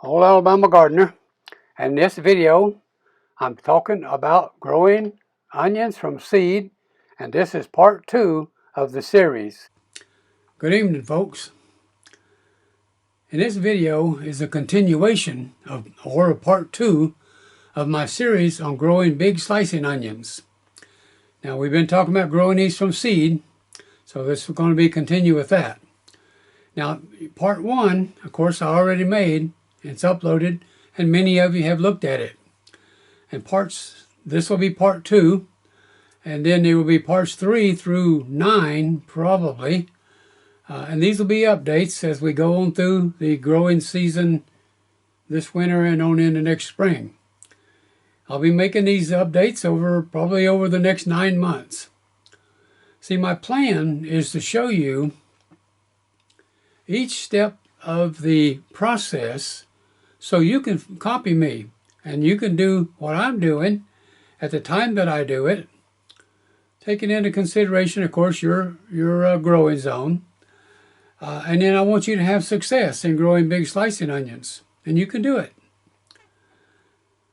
Old Alabama gardener, and in this video I'm talking about growing onions from seed, and this is part 2 of the series. Good evening, folks. In this video is a continuation of part 2 of my series on growing big slicing onions. Now we've been talking about growing these from seed, so this is going to be continue with that. Now part 1, of course, I already made. It's uploaded, and many of you have looked at it. And this will be part 2, and then there will be parts 3 through 9, probably. And these will be updates as we go on through the growing season this winter and on into next spring. I'll be making these updates probably over the next 9 months. See, my plan is to show you each step of the process so you can copy me and you can do what I'm doing at the time that I do it, taking into consideration, of course, your growing zone. And then I want you to have success in growing big slicing onions, and you can do it.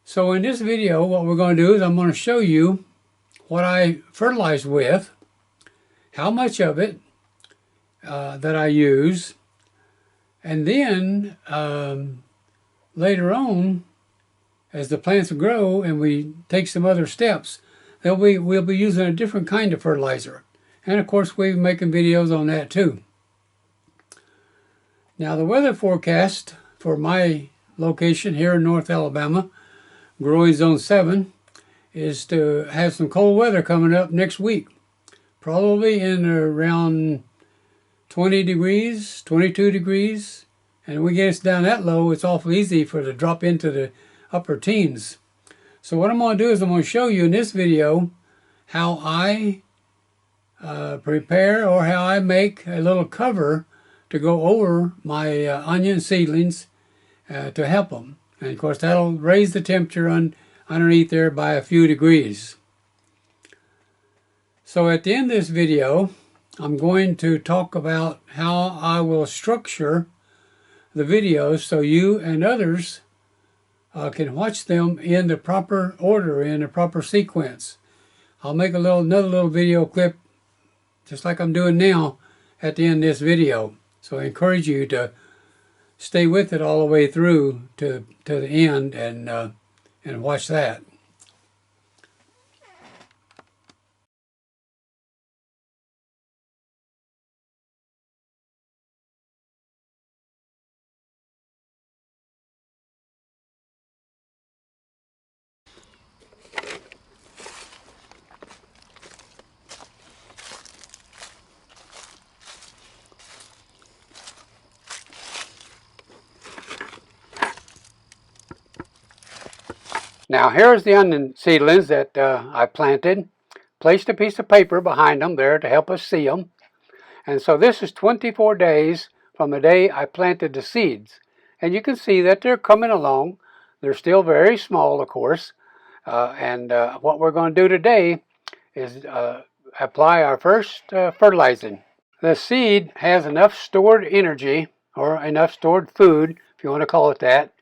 So in this video, what we're going to do is I'm going to show you what I fertilize with, how much of it that I use, and then later on, as the plants grow and we take some other steps, we'll be using a different kind of fertilizer. And of course, we're making videos on that too. Now, the weather forecast for my location here in North Alabama, growing zone 7, is to have some cold weather coming up next week. Probably in around 20 degrees, 22 degrees. And when we get us down that low, it's awful easy for it to drop into the upper teens. So what I'm going to do is I'm going to show you in this video how I prepare, or how I make a little cover to go over my onion seedlings to help them. And of course that'll raise the temperature underneath there by a few degrees. So at the end of this video, I'm going to talk about how I will structure the videos so you and others can watch them in the proper order, in the proper sequence. I'll make another little video clip, just like I'm doing now, at the end of this video. So I encourage you to stay with it all the way through to the end and watch that. Now here's the onion seedlings that I planted. Placed a piece of paper behind them there to help us see them. And so this is 24 days from the day I planted the seeds. And you can see that they're coming along. They're still very small, of course. What we're going to do today is apply our first fertilizing. The seed has enough stored energy, or enough stored food, if you want to call it that,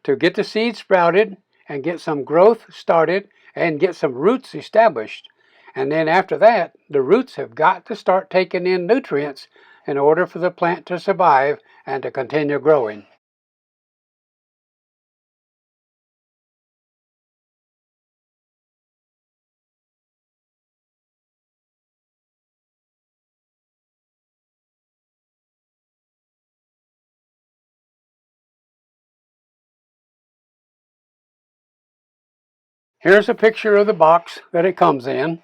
to get the seed sprouted and get some growth started and get some roots established. And then after that, the roots have got to start taking in nutrients in order for the plant to survive and to continue growing. Here's a picture of the box that it comes in,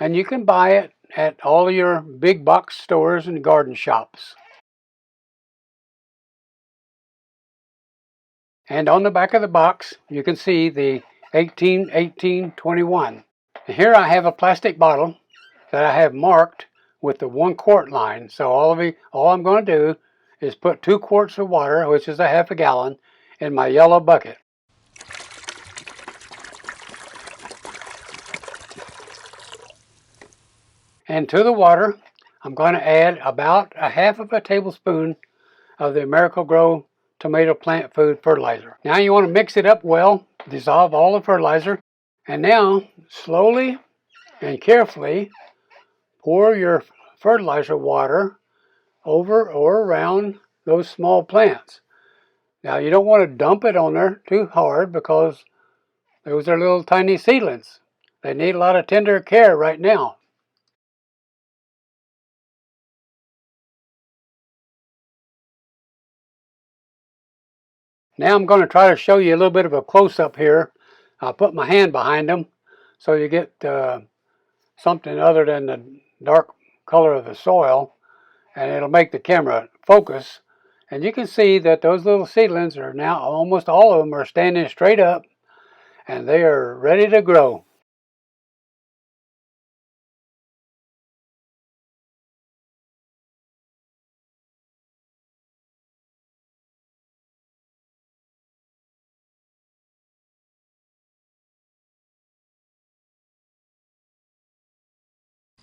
and you can buy it at all your big box stores and garden shops. And on the back of the box, you can see the 18-18-21. Here I have a plastic bottle that I have marked with the 1 quart line. So all I'm going to do is put 2 quarts of water, which is a half a gallon, in my yellow bucket. And to the water, I'm going to add about a half of a tablespoon of the Miracle-Gro tomato plant food fertilizer. Now you want to mix it up well, dissolve all the fertilizer, and now slowly and carefully pour your fertilizer water over or around those small plants. Now you don't want to dump it on there too hard because those are little tiny seedlings. They need a lot of tender care right now. Now I'm going to try to show you a little bit of a close-up here. I'll put my hand behind them so you get something other than the dark color of the soil, and it'll make the camera focus. And you can see that those little seedlings are now, almost all of them are standing straight up, and they are ready to grow.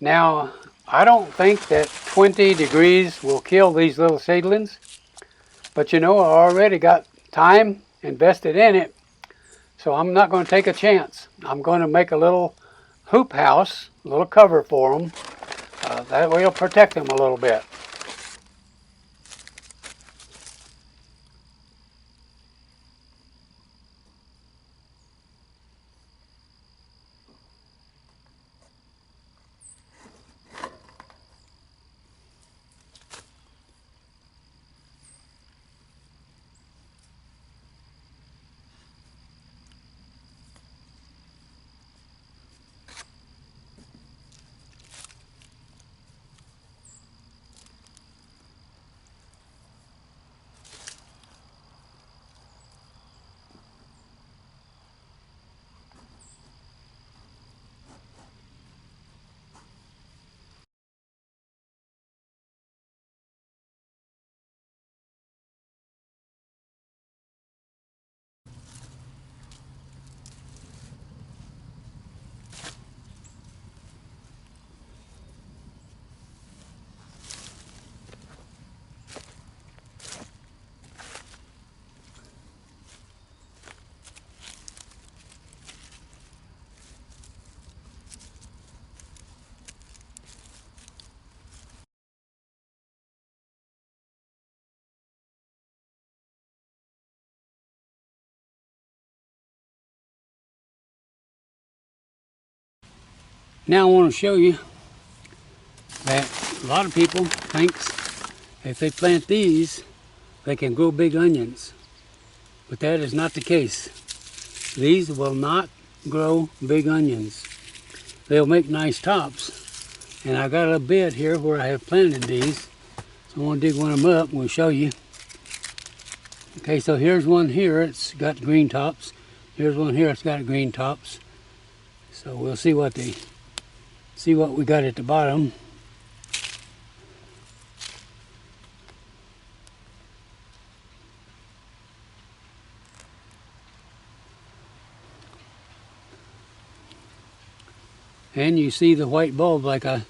Now, I don't think that 20 degrees will kill these little seedlings, but you know, I already got time invested in it, so I'm not going to take a chance. I'm going to make a little hoop house, a little cover for them. That way it'll protect them a little bit. Now I want to show you that a lot of people think if they plant these, they can grow big onions. But that is not the case. These will not grow big onions. They'll make nice tops. And I got a bed here where I have planted these. So I want to dig one of them up and we'll show you. Okay, so here's one here. It's got green tops. Here's one here. It's got green tops. So we'll see what we got at the bottom. And you see the white bulb like I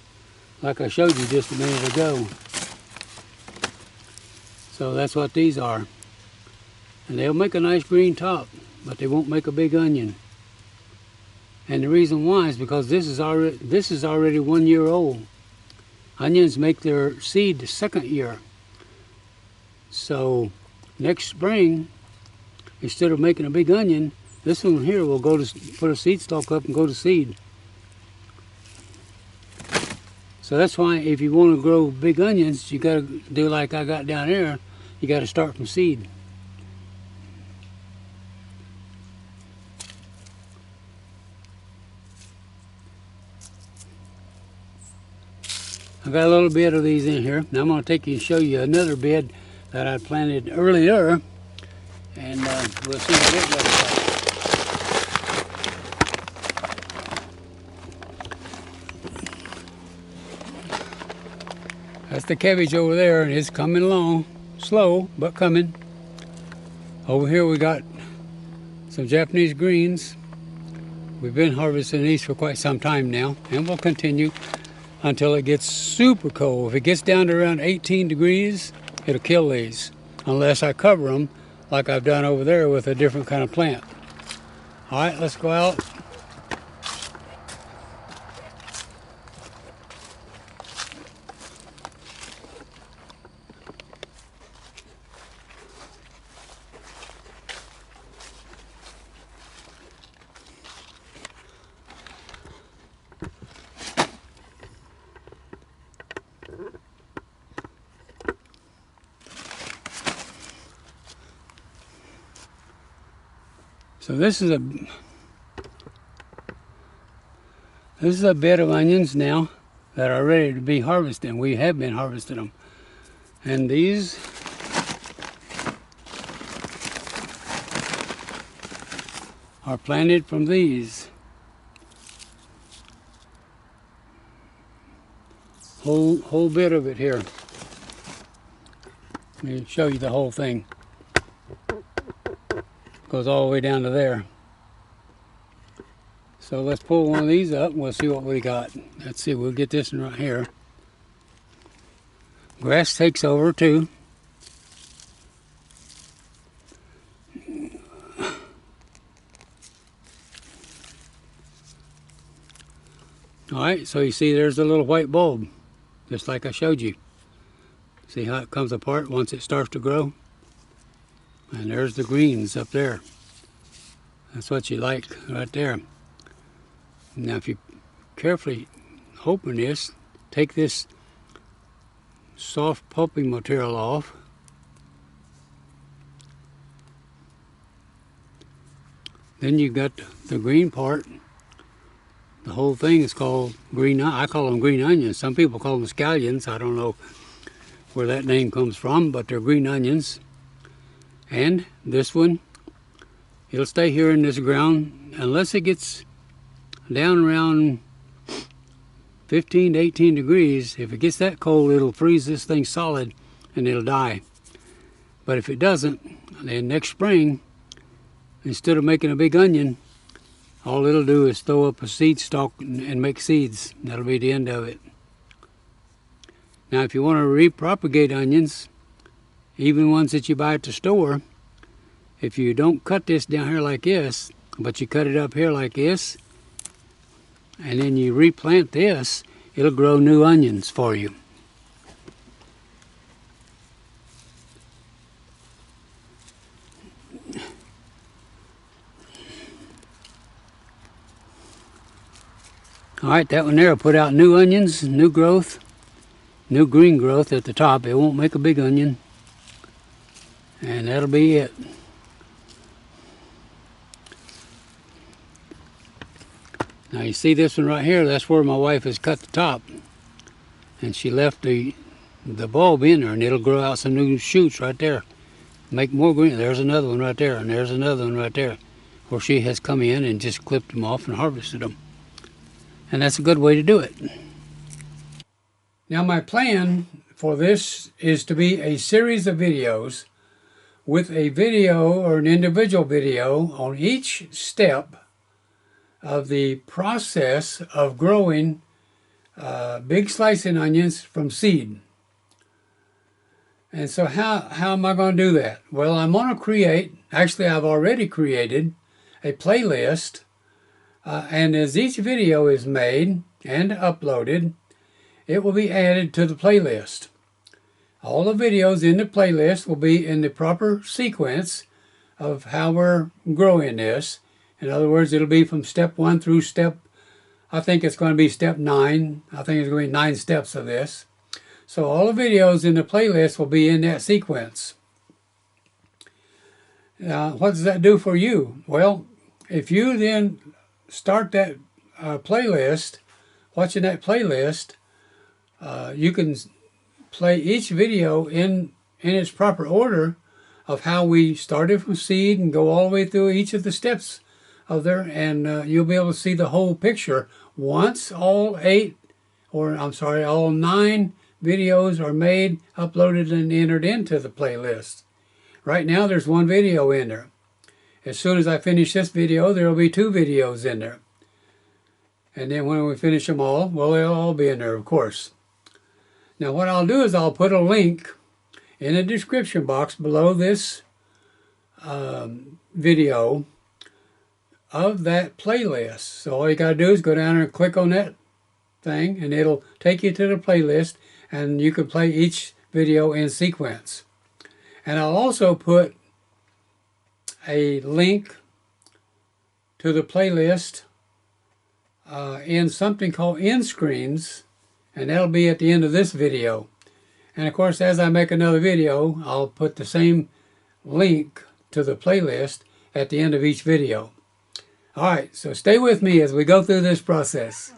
showed you just a minute ago. So that's what these are. And they'll make a nice green top, but they won't make a big onion. And the reason why is because this is already 1 year old. Onions make their seed the second year. So next spring, instead of making a big onion, this one here will go to put a seed stalk up and go to seed. So that's why if you want to grow big onions, you got to do like I got down there. You got to start from seed. I got a little bit of these in here. Now I'm going to take you and show you another bed that I planted earlier, and we'll see what it looks like. That's the cabbage over there, and it's coming along, slow, but coming. Over here we got some Japanese greens. We've been harvesting these for quite some time now, and we'll continue until it gets super cold. If it gets down to around 18 degrees, it'll kill these, unless I cover them like I've done over there with a different kind of plant. All right, let's go out. So this is a bed of onions now that are ready to be harvested. We have been harvesting them. And these are planted from these. Whole bit of it here. Let me show you the whole thing. Goes all the way down to there. So let's pull one of these up and we'll see what we got. Let's see, we'll get this one right here. Grass takes over too. Alright, so you see there's a little white bulb, just like I showed you. See how it comes apart once it starts to grow? And there's the greens up there. That's what you like right there. Now if you carefully open this, take this soft pulping material off. Then you've got the green part. The whole thing is called green. I call them green onions. Some people call them scallions. I don't know where that name comes from, but they're green onions. And this one, it'll stay here in this ground unless it gets down around 15 to 18 degrees. If it gets that cold, it'll freeze this thing solid and it'll die. But if it doesn't, then next spring, instead of making a big onion, all it'll do is throw up a seed stalk and make seeds. That'll be the end of it. Now if you want to repropagate onions, even ones that you buy at the store, if you don't cut this down here like this, but you cut it up here like this, and then you replant this, it'll grow new onions for you. Alright, that one there will put out new onions, new growth, new green growth at the top. It won't make a big onion. And that'll be it. Now you see this one right here, that's where my wife has cut the top. And she left the bulb in there, and it'll grow out some new shoots right there. Make more green. There's another one right there, and there's another one right there, where she has come in and just clipped them off and harvested them. And that's a good way to do it. Now my plan for this is to be a series of videos with a video or an individual video on each step of the process of growing big slicing onions from seed. And so how am I going to do that? Well, I'm going to create, actually I've already created a playlist, and as each video is made and uploaded, it will be added to the playlist. All the videos in the playlist will be in the proper sequence of how we're growing this. In other words, it'll be from step 1 through step, I think it's going to be step 9. I think it's going to be 9 steps of this. So all the videos in the playlist will be in that sequence. Now, what does that do for you? Well, if you then start that playlist, watching that playlist, you can play each video in its proper order of how we started from seed and go all the way through each of the steps of there, and you'll be able to see the whole picture once all 9 videos are made, uploaded, and entered into the playlist. Right now there's 1 video in there. As soon as I finish this video, there will be 2 videos in there. And then when we finish them all, well, they'll all be in there, of course. Now what I'll do is I'll put a link in the description box below this video of that playlist. So all you got to do is go down and click on that thing, and it'll take you to the playlist, and you can play each video in sequence. And I'll also put a link to the playlist in something called end screens, and that'll be at the end of this video. And of course, as I make another video, I'll put the same link to the playlist at the end of each video. Alright, so stay with me as we go through this process.